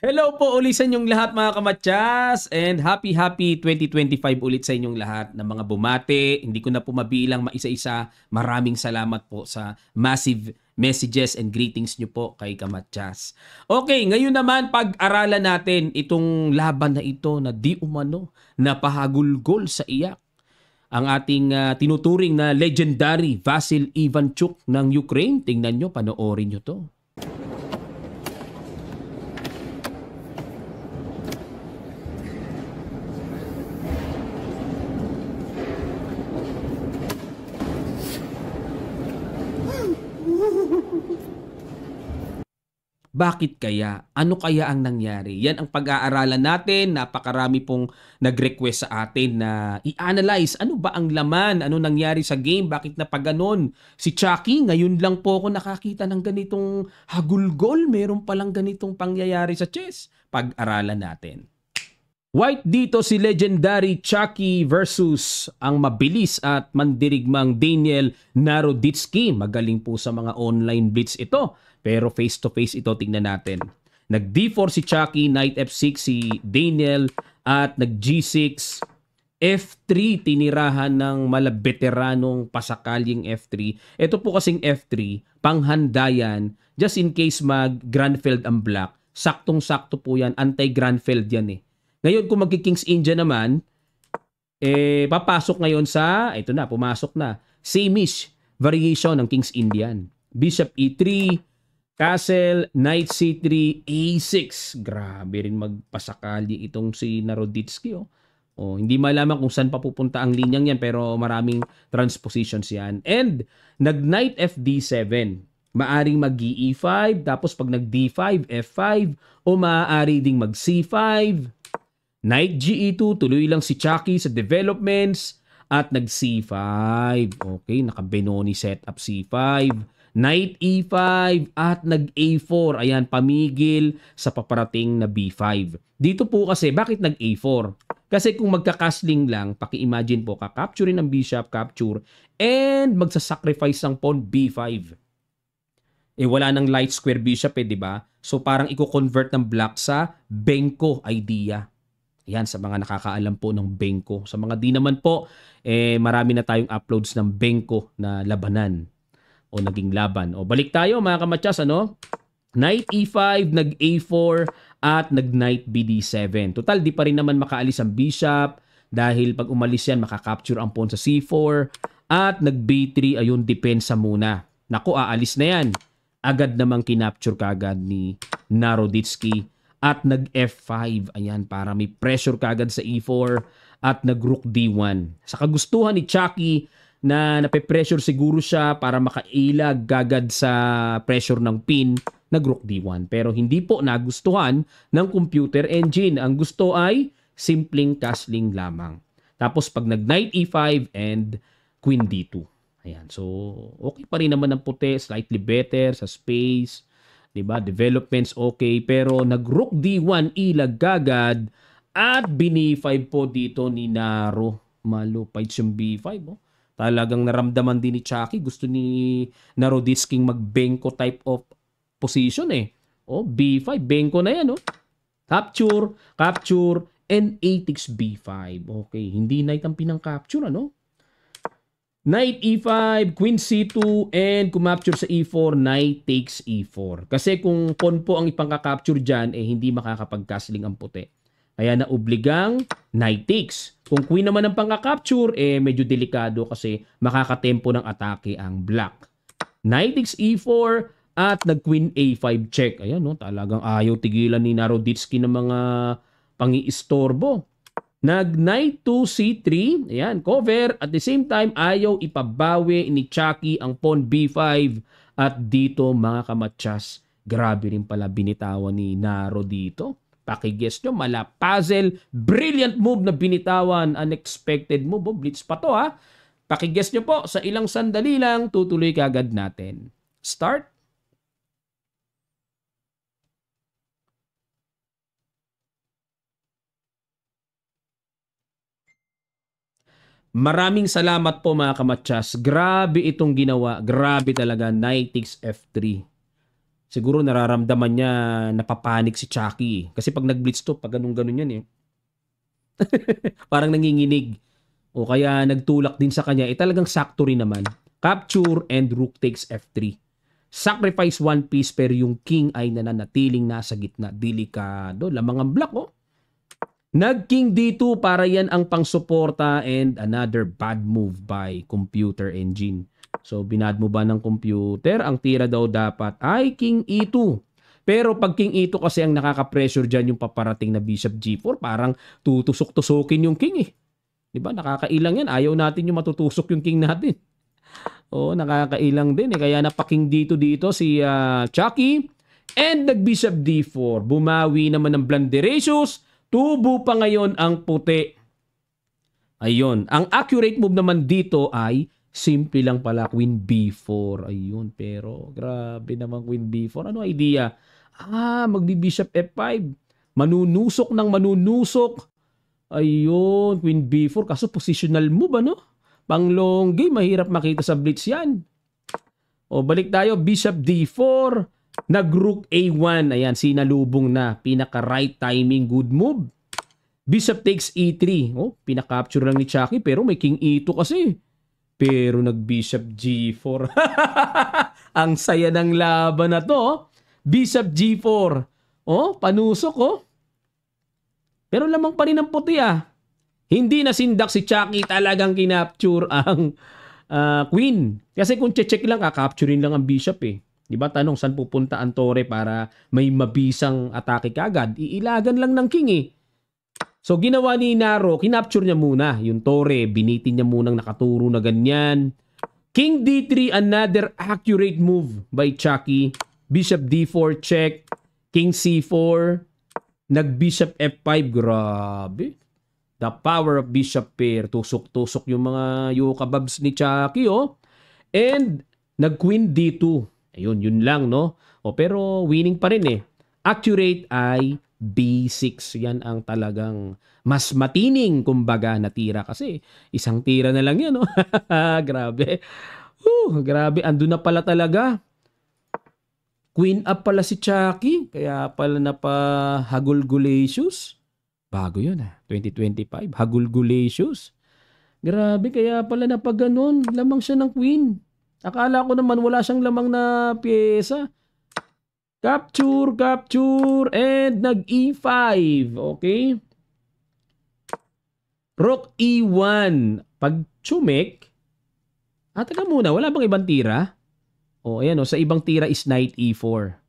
Hello po ulit sa inyong lahat mga kamatyas and happy 2025 ulit sa inyong lahat ng mga bumate. Hindi ko na po mabilang maisa-isa. Maraming salamat po sa massive messages and greetings nyo po kay kamatyas. Okay, ngayon naman pag-aralan natin itong laban na ito na di umano napahagulgol sa iyak. Ang ating tinuturing na legendary Vasil Ivanchuk ng Ukraine. Tingnan nyo, panoorin nyo to. Bakit kaya? Ano kaya ang nangyari? Yan ang pag-aaralan natin. Napakarami pong nag-request sa atin na i-analyze. Ano ba ang laman? Ano nangyari sa game? Bakit na paganon? Si Chucky, ngayon lang po ako nakakita ng ganitong hagulgol. Meron palang ganitong pangyayari sa chess. Pag-aralan natin. White dito si legendary Chucky versus ang mabilis at mandirigmang Daniel Naroditsky. Magaling po sa mga online blitz ito. Pero face-to-face ito, tingnan natin. Nag-D4 si Chucky, Knight F6 si Daniel, at nag-G6, F3, tinirahan ng malabeteranong pasakalying F3. Ito po kasing F3, panghandayan, just in case mag-Granfeld ang black. Saktong-sakto po yan, anti-Granfeld yan eh. Ngayon kung mag-King's India naman, papasok ngayon sa, ito na, pumasok na, same-ish variation ng King's Indian. Bishop E3, Castle, Knight C3, A6. Grabe rin magpasakali itong si Naroditsky. Hindi malaman kung saan papupunta ang linyang yan pero maraming transpositions yan. And nag-Knight FD7. Maaring mag-E5 tapos pag nag-D5, F5 o maaari ding mag-C5. Knight GE2, tuloy lang si Chucky sa developments at nag-C5. Okay, naka-Benoni setup C5. Knight E5 at nag-A4. Ayan, pamigil sa paparating na B5. Dito po kasi, bakit nag-A4? Kasi kung magka-castling lang, paki-imagine po, kakapturein ng bishop, capture, and magsasacrifice ng pawn B5. Wala nang light square bishop di ba? So parang i-convert ng black sa Benko idea. Ayan, sa mga nakakaalam po ng Benko. Sa mga di naman po, marami na tayong uploads ng Benko na labanan. O naging laban. O balik tayo mga kamatyas, ano? Knight E5, nag-A4 at nag-Knight BD7. Total, di pa rin naman makaalis ang bishop dahil pag umalis yan, makakapture ang pawn sa C4 at nag-B3, ayun, depensa muna. Naku, aalis na yan. Agad namang kinapture kagad ni Naroditsky at nag-F5. Ayan, para may pressure kagad sa E4 at nag-Rook D1. Sa kagustuhan ni Chucky, na nape-pressure siguro siya para makailag gagad sa pressure ng pin, nag-Rook D1. Pero hindi po nagustuhan ng computer engine. Ang gusto ay simpleng castling lamang. Tapos pag nag-Knight E5 and Queen D2. Ayan. So, okay pa rin naman ang puti. Slightly better sa space. Diba? Developments okay. Pero nag-Rook D1, ilag gagad. At bini-5 po dito ni Naro. Malupay yung B5. Talagang naramdaman din ni Chucky. Gusto ni Naroditsky mag-Benko type of position B5. Benko na yan. Capture, capture, and a takes B5. Okay. Hindi knight ang pinang-capture, Knight E5, Queen C2, and kumapture sa E4, Knight takes E4. Kasi kung pawn po ang ipang-capture dyan, hindi makakapag-castling ang puti. Kaya naobligang Knight takes. Kung Queen naman ang pang-capture, medyo delikado kasi makakatempo ng atake ang black. Knight takes E4 at nag-Queen A5 check. Ayan, talagang ayaw tigilan ni Naroditsky ng mga pangi-istorbo. Nag-Knight to C3. Ayan, cover. At the same time, ayaw ipabawi ni Chucky ang pawn B5. At dito, mga kamatyas, grabe rin pala binitawan ni Naro dito. Pakiguess nyo, mala puzzle, brilliant move na binitawan, unexpected move. Blitz pa to Pakiguess nyo po, sa ilang sandali lang, tutuloy kagad natin. Start. Maraming salamat po mga kamatyas. Grabe itong ginawa. Grabe talaga. Knight takes F3. Siguro nararamdaman niya, napapanik si Chucky. Kasi pag nag-blitz to, pag ganun-ganun yan eh. Parang nanginginig. O kaya nagtulak din sa kanya. Talagang sakto rin naman. Capture and rook takes F3. Sacrifice one piece pero yung king ay nananatiling nasa gitna. Delikado. Lamang ang block oh. Nag-king D2 para yan ang pang-suporta and another bad move by computer engine. So binad mo ba ng computer? Ang tira daw dapat ay king E2. Pero pag king E2 kasi ang nakaka-pressure dyan yung paparating na bishop G4. Parang tutusok-tusokin yung king eh. Diba? Nakakailang yan. Ayaw natin yung matutusok yung king natin. Oo, nakakailang din eh. Kaya napaking D2 dito si Chucky. And nag-bishop D4. Bumawi naman ng Blanderatius. Tubo pa ngayon ang puti. Ayun. Ang accurate move naman dito ay simple lang pala. Queen B4. Ayun. Pero grabe naman Queen B4. Ano idea? Magbi-bishop F5. Manunusok ng manunusok. Ayun. Queen B4. Kaso positional move ano? Pang long game. Mahirap makita sa blitz yan. O balik tayo. Bishop D4. Nag-rook A1. Ayan, sinalubong na. Pinaka-right timing, good move. Bishop takes E3. Oh, pinaka-capture lang ni Chucky pero may king E2 kasi. Pero nag-bishop G4. Ang saya ng laban na to. Bishop G4. Oh, panusok oh. Pero lamang pa rin ang puti ah. Hindi nasindak si Chucky, talagang kinapture ang queen. Kasi kung check lang, kakapturein lang ang bishop eh. Diba tanong saan pupunta ang tore para may mabisang atake kagad? Iilagan lang ng king eh. So ginawa ni Naro, kinapture niya muna yung tore. Binitin niya munang nakaturo na ganyan. King D3, another accurate move by Chucky. Bishop D4 check. King C4. Nag-bishop F5. Grabe. The power of bishop pair. Tusok-tusok yung mga yukababs ni Chucky oh. And nag-queen D2. Ayun, yun lang, no? Pero winning pa rin eh. Accurate ay B6. Yan ang talagang mas matining, kumbaga, na tira. Kasi isang tira na lang yan, no? Grabe. Grabe. Andun na pala talaga. Queen up pala si Chucky. Kaya pala napahagulgulacious. Bago yun, 2025. Hagulgulacious. Grabe, kaya pala napaganon. Lamang siya ng queen. Akala ko naman wala siyang lamang na pyesa. Capture, and nag-E5. Okay? Rook E1. Pag chumek, teka muna, wala bang ibang tira? Ayan sa ibang tira is Knight E4.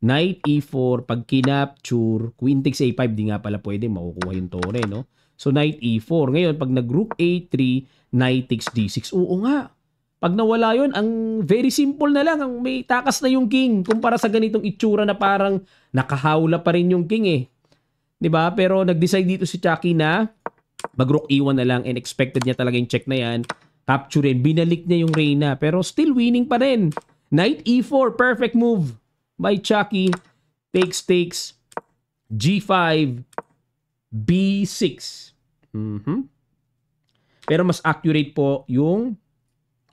Knight E4, pag kinapture, Queen takes A5, di nga pala pwede, makukuha yung tore, no? So, Knight E4. Ngayon, pag nag-Rook A3, Knight takes D6. Oo nga. Pag nawala yun, ang very simple na lang. Ang may takas na yung king. Kumpara sa ganitong itsura na parang nakahawla pa rin yung king eh. 'Di ba? Pero nag-decide dito si Chucky na mag-rook E1 na lang and expected niya talaga yung check na yan. Capture rin. Binalik niya yung Reyna. Pero still winning pa rin. Knight E4. Perfect move by Chucky. Takes. G5. B6. Pero mas accurate po yung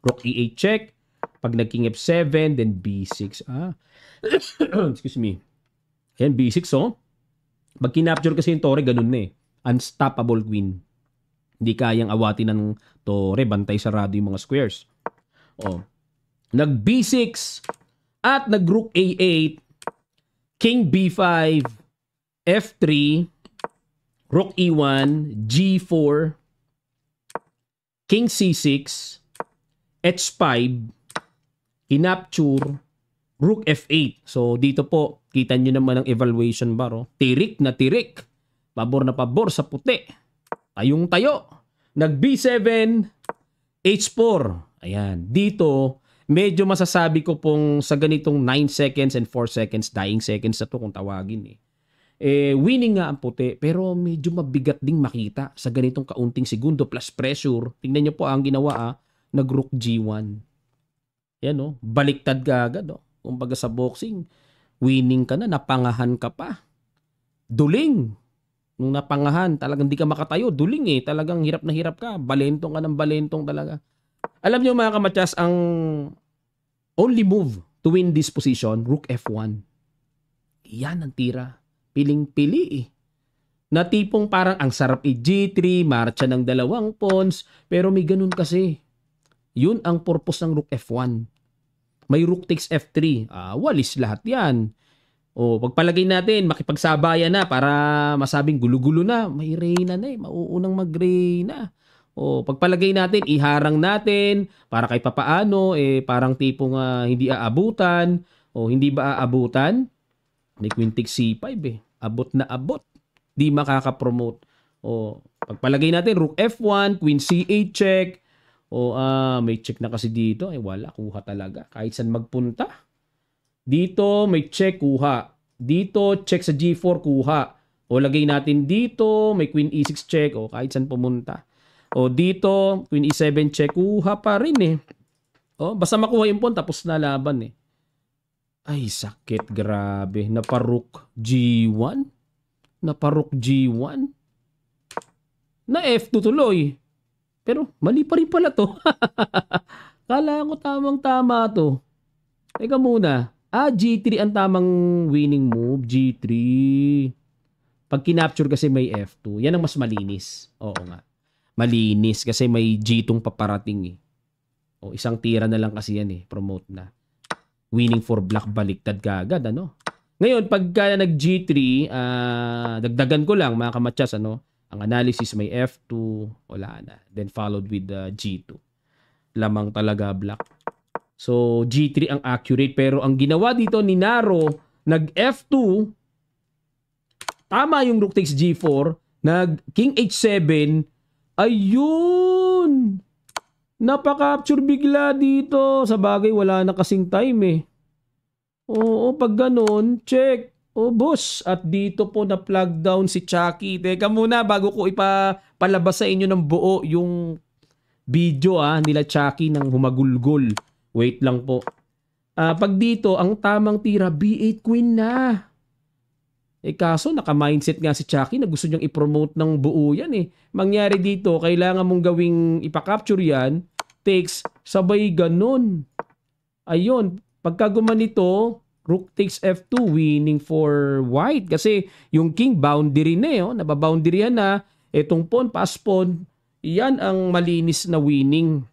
Rook E8 check. Pag nag-King F7, then B6. Excuse me. Ayan, B6 oh. Pag kinapture kasi yung tore, ganun na eh. Unstoppable queen. Hindi kayang awatin ng tore. Bantay sarado yung mga squares. Nag-B6 at nag-Rook A8. King B5. F3. Rook E1. G4. King C6. H5, kinapture, Rook F8. So, dito po, kita nyo naman ang evaluation bar. Oh. Tirik na tirik. Pabor na pabor sa puti. Tayong tayo. Nag-B7, H4. Ayan. Dito, medyo masasabi ko pong sa ganitong 9 seconds and 4 seconds, dying seconds na to kung tawagin eh. Winning nga ang puti, pero medyo mabigat ding makita sa ganitong kaunting segundo plus pressure. Tingnan nyo po ang ginawa nag-Rook G1. Yan baliktad ka agad Kumbaga sa boxing, winning ka na, napangahan ka pa. Duling. Nung napangahan, talagang di ka makatayo. Duling eh, talagang hirap na hirap ka. Balentong ka ng balentong talaga. Alam niyo mga kamatyas, ang only move to win this position, rook f1. Yan ang tira. Piling-pili eh. Na tipong parang ang sarap i-G3, marcha ng dalawang pawns, pero may ganun kasi. Yun ang purpose ng rook f1. May rook takes f3. Walis lahat yan. O, pagpalagay natin, makipagsabayan na para masabing gulo-gulo na. May reyna na eh. Mauunang mag-reyna. O, pagpalagay natin, iharang natin para kahit papaano, parang tipong hindi aabutan. O, hindi ba aabutan? May queen takes c5 eh. Abot na abot. Di makaka-promote. O, pagpalagay natin, rook f1, queen c8 check. O, may check na kasi dito. Wala, kuha talaga. Kahit saan magpunta. Dito, may check, kuha. Dito, check sa g4, kuha. O, lagay natin dito, may queen e6 check. O, kahit saan pumunta. O, dito, queen e7 check, kuha pa rin eh. O, basta makuha yung pawn, tapos na laban eh. Ay, sakit, grabe. Naparook G1? Naparook G1? Na F2 tuloy. Pero mali pa rin pala to. Kala ko tamang-tama to. Teka muna. G3 ang tamang winning move. G3. Pag kinapture kasi may F2. Yan ang mas malinis. Oo nga. Malinis kasi may G2 paparating eh. O, isang tira na lang kasi yan eh. Promote na. Winning for black, baliktad kagad, ano? Ngayon, pagka nag-G3, dagdagan ko lang, mga kamatsas, ano? Ang analysis may F2, wala na. Then followed with G2. Lamang talaga black. So, G3 ang accurate. Pero ang ginawa dito ni Naro, nag-F2, tama yung rook takes G4, nag-King H7, ayun! Napaka-capture bigla dito. Sa bagay, wala na kasing time eh. Oo, pag ganun, check. O, boss. At dito po na-plug down si Chucky. Teka muna, bago ko ipapalabas sa inyo ng buo yung video nila Chucky ng humagulgol. Wait lang po. Pag dito, ang tamang tira, B8 queen na. Kaso, naka-mindset nga si Chucky na gusto niyang i-promote ng buo yan eh. Mangyari dito, kailangan mong gawing ipaka-capture yan, takes, sabay ganun. Ayun, pagka gumanito, rook takes f2, winning for white. Kasi yung king boundary na eh, nababoundary na. Etong pawn, pass pawn, yan ang malinis na winning.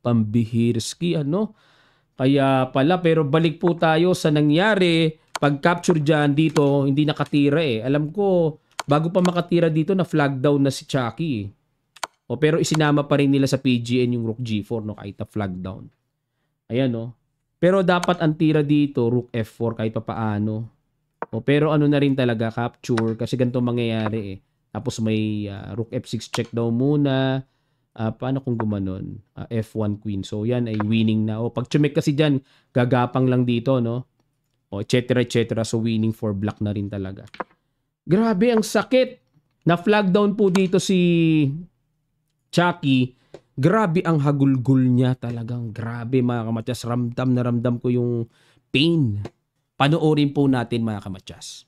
Pambihirski, ano? Kaya pala, pero balik po tayo sa nangyari. Pag capture dyan dito, hindi nakatira eh. Alam ko, bago pa makatira dito, na flag down na si Chucky eh. Pero isinama pa rin nila sa PGN yung rook G4, no, kahit na flag down. Ayan, no. Pero dapat ang tira dito, rook F4, kahit pa paano. Pero ano na rin talaga, capture, kasi ganito mangyayari eh. Tapos may rook F6 check daw muna. Paano kung gumanon? F1 queen. So yan ay winning na. Pag chumek kasi dyan, gagapang lang dito, no. etc. etc. So winning for black na rin talaga. Grabe ang sakit. Na flag down po dito si Chucky. Grabe ang hagulgul niya, talagang grabe mga kamatyas. Ramdam na ramdam ko yung pain. Panoorin po natin mga kamatyas.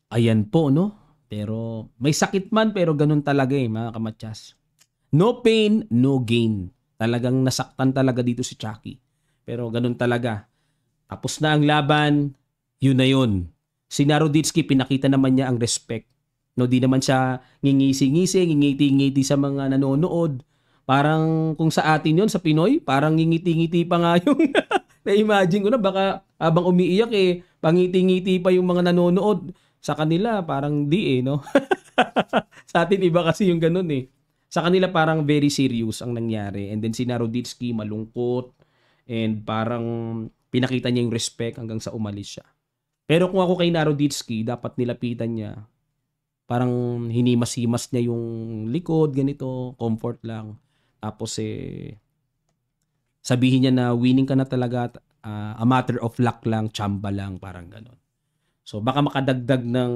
Ayan po, no? Pero may sakit man, pero ganun talaga mga kamatyas. No pain, no gain. Talagang nasaktan talaga dito si Chucky. Pero ganun talaga. Tapos na ang laban, yun na yun. Si Naroditsky, pinakita naman niya ang respect. No, di naman siya ngingisi-ngisi, ngingiti-ngiti sa mga nanonood. Parang kung sa atin yun, sa Pinoy, parang ngingiti-ngiti pa nga yung na-imagine ko na baka habang umiiyak pangiti-ngiti pa yung mga nanonood. Sa kanila parang di no? Sa atin iba kasi yung ganun Sa kanila parang very serious ang nangyari. And then si Naroditsky malungkot and parang pinakita niya yung respect hanggang sa umalis siya. Pero kung ako kay Naroditsky, dapat nilapitan niya. Parang hinimas-himas niya yung likod, ganito, comfort lang. Tapos sabihin niya na winning ka na talaga, a matter of luck lang, tsamba lang, parang ganon. So baka makadagdag ng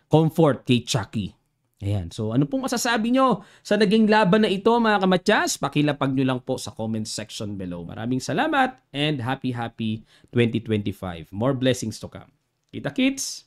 comfort kay Chucky. Ayan. So ano pong masasabi nyo sa naging laban na ito mga kamatyas? Pakilapag nyo lang po sa comment section below. Maraming salamat and happy 2025. More blessings to come. Kita kits!